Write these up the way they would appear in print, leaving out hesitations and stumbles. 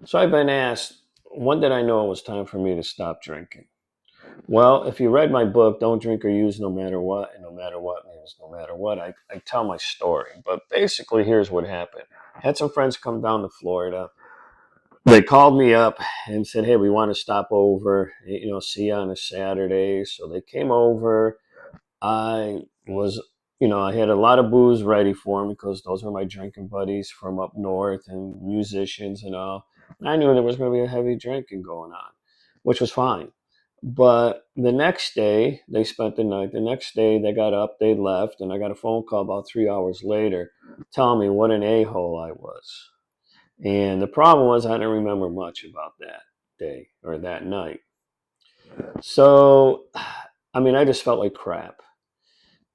So I've been asked, when did I know it was time for me to stop drinking? Well, if you read my book, Don't Drink or Use No Matter What, and no matter what means no matter what, I tell my story. But basically, here's what happened. I had some friends come down to Florida. They called me up and said, hey, we want to stop over, see you on a Saturday. So they came over. I was, I had a lot of booze ready for them because those are my drinking buddies from up north and musicians and all. And I knew there was going to be a heavy drinking going on, which was fine. But the next day, they spent the night. The next day, they got up, they left, and I got a phone call about 3 hours later telling me what an a hole I was. And the problem was, I didn't remember much about that day or that night. So, I just felt like crap.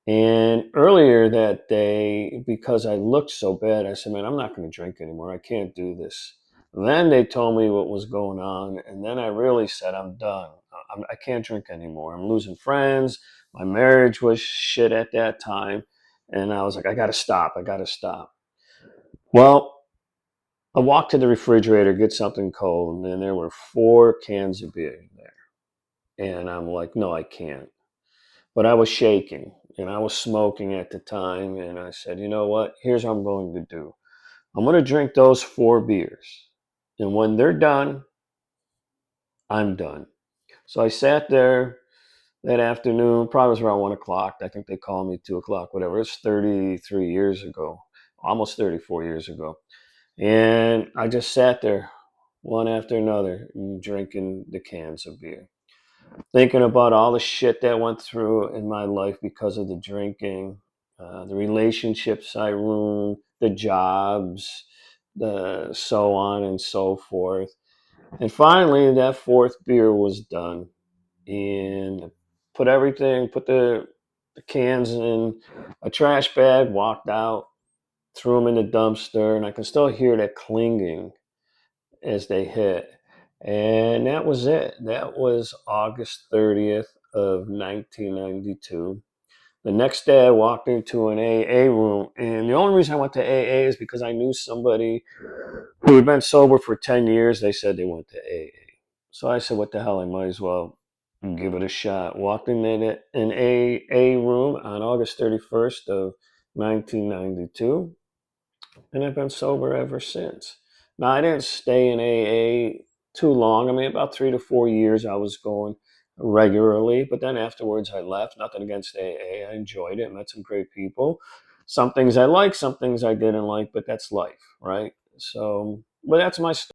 And earlier that day, because I looked so bad, I said, man, I'm not going to drink anymore. I can't do this. Then they told me what was going on. And then I really said, I'm done. I can't drink anymore. I'm losing friends. My marriage was shit at that time. And I was like, I got to stop. I got to stop. Well, I walked to the refrigerator, get something cold, and there were 4 cans of beer there. And I'm like, no, I can't. But I was shaking and I was smoking at the time. And I said, you know what? Here's what I'm going to do. I'm going to drink those 4 beers. And when they're done, I'm done. So I sat there that afternoon, probably was around 1 o'clock. I think they called me 2 o'clock, whatever. It's 33 years ago, almost 34 years ago. And I just sat there one after another drinking the cans of beer, thinking about all the shit that went through in my life because of the drinking, the relationships I ruined, the jobs, the so on and so forth. And finally, that fourth beer was done, and put the cans in a trash bag, walked out, threw them in the dumpster, and I can still hear that clinging as they hit. And that was it. That was August 30th of 1992. The next day I walked into an AA room, and the only reason I went to AA is because I knew somebody who had been sober for 10 years. They said they went to AA. So I said, what the hell, I might as well give it a shot. Walked in an AA room on August 31st of 1992, and I've been sober ever since. Now, I didn't stay in AA too long. About 3 to 4 years I was going regularly, but then afterwards I left. Nothing against AA. I enjoyed it, met some great people. Some things I liked, some things I didn't like, but that's life, right? So, but that's my story.